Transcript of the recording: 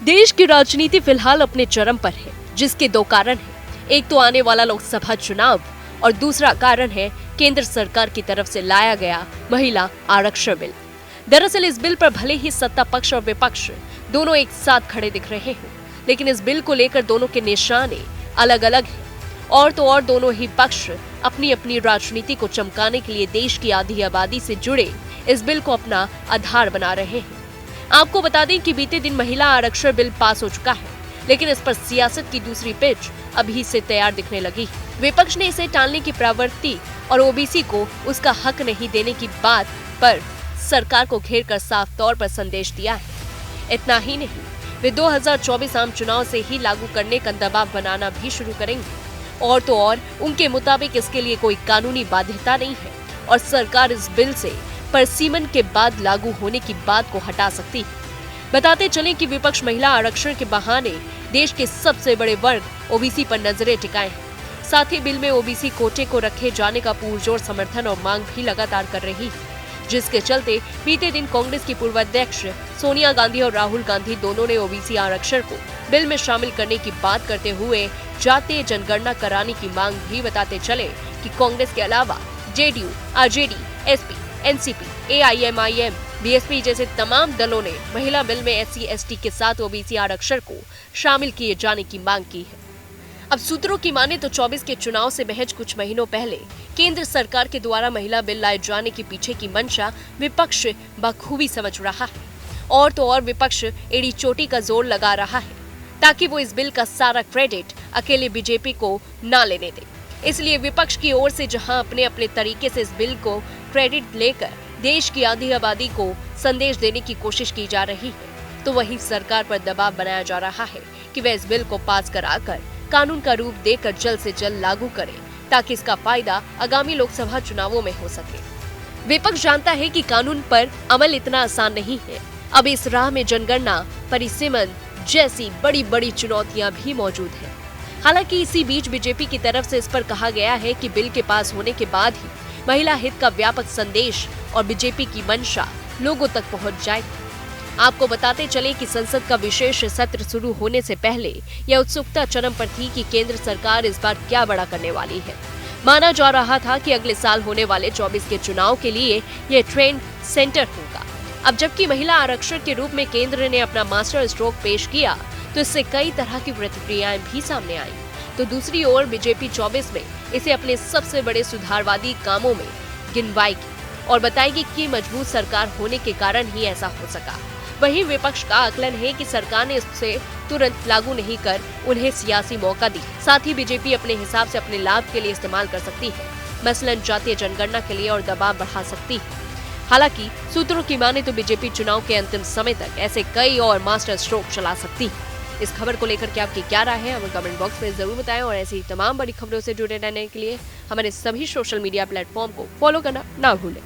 देश की राजनीति फिलहाल अपने चरम पर है, जिसके दो कारण हैं। एक तो आने वाला लोकसभा चुनाव और दूसरा कारण है केंद्र सरकार की तरफ से लाया गया महिला आरक्षण बिल। दरअसल इस बिल पर भले ही सत्ता पक्ष और विपक्ष दोनों एक साथ खड़े दिख रहे हैं, लेकिन इस बिल को लेकर दोनों के निशाने अलग अलग हैं। और तो और दोनों ही पक्ष अपनी अपनी राजनीति को चमकाने के लिए देश की आधी आबादी से जुड़े इस बिल को अपना आधार बना रहे हैं। आपको बता दें कि बीते दिन महिला आरक्षण बिल पास हो चुका है, लेकिन इस पर सियासत की दूसरी पिच अभी से तैयार दिखने लगी। विपक्ष ने इसे टालने की प्रवृत्ति और ओबीसी को उसका हक नहीं देने की बात पर सरकार को घेर कर साफ तौर पर संदेश दिया है। इतना ही नहीं, वे 2024 आम चुनाव से ही लागू करने का दबाव बनाना भी शुरू करेंगे। और तो और उनके मुताबिक इसके लिए कोई कानूनी बाध्यता नहीं है और सरकार इस बिल से परसीमन के बाद लागू होने की बात को हटा सकती है। बताते चलें कि विपक्ष महिला आरक्षण के बहाने देश के सबसे बड़े वर्ग ओबीसी पर नजरें टिकाए हैं। साथ ही बिल में ओबीसी कोटे को रखे जाने का पुरजोर समर्थन और मांग भी लगातार कर रही है, जिसके चलते बीते दिन कांग्रेस की पूर्व अध्यक्ष सोनिया गांधी और राहुल गांधी दोनों ने ओबीसी आरक्षण को बिल में शामिल करने की बात करते हुए जातीय जनगणना कराने की मांग भी बताते चले कि कांग्रेस के अलावा JDU, RJD, SP, NCP, AIMIM, BSP जैसे तमाम दलों ने महिला बिल में एससी/एसटी के साथ ओबीसी आरक्षण को शामिल किए जाने की मांग की है। अब सूत्रों की माने तो 24 के चुनाव से महज कुछ महीनों पहले केंद्र सरकार के द्वारा महिला बिल लाए जाने के पीछे की मंशा विपक्ष बखूबी समझ रहा है। और तो और विपक्ष एड़ी चोटी का जोर लगा रहा है ताकि वो इस बिल का सारा क्रेडिट अकेले बीजेपी को ना लेने दे। इसलिए विपक्ष की ओर से जहां अपने अपने तरीके से इस बिल को क्रेडिट लेकर देश की आधी आबादी को संदेश देने की कोशिश की जा रही है, तो वहीं सरकार पर दबाव बनाया जा रहा है कि वह इस बिल को पास कराकर कानून का रूप देकर जल्द से जल्द लागू करे, ताकि इसका फायदा आगामी लोकसभा चुनावों में हो सके। विपक्ष जानता है कि कानून पर अमल इतना आसान नहीं है। अब इस राह में जनगणना, परिसीमन जैसी बड़ी बड़ी चुनौतियां भी मौजूद हैं। हालांकि इसी बीच बीजेपी की तरफ से इस पर कहा गया है कि बिल के पास होने के बाद ही महिला हित का व्यापक संदेश और बीजेपी की मंशा लोगों तक पहुंच जाएगी। आपको बताते चले कि संसद का विशेष सत्र शुरू होने से पहले यह उत्सुकता चरम पर थी कि केंद्र सरकार इस बार क्या बड़ा करने वाली है। माना जा रहा था कि अगले साल होने वाले 24 के चुनाव के लिए यह ट्रेंड सेंटर होगा। अब जबकि महिला आरक्षण के रूप में केंद्र ने अपना मास्टर स्ट्रोक पेश किया, तो इससे कई तरह की प्रतिक्रियाएं भी सामने आई। तो दूसरी ओर बीजेपी 24 में इसे अपने सबसे बड़े सुधारवादी कामों में गिनवाएगी और बताएगी कि मजबूत सरकार होने के कारण ही ऐसा हो सका। वहीं विपक्ष का आकलन है कि सरकार ने इसे तुरंत लागू नहीं कर उन्हें सियासी मौका दी। साथ ही बीजेपी अपने हिसाब से अपने लाभ के लिए इस्तेमाल कर सकती है, मसलन जातीय जनगणना के लिए, और दबाव बढ़ा सकती है। हालांकि सूत्रों की माने तो बीजेपी चुनाव के अंतिम समय तक ऐसे कई और मास्टर स्ट्रोक चला सकती है। इस खबर को लेकर के आपकी क्या राय है, हमें कमेंट बॉक्स में जरूर बताएं। और ऐसी तमाम बड़ी खबरों से जुड़े रहने के लिए हमारे सभी सोशल मीडिया प्लेटफॉर्म को फॉलो करना ना भूलें।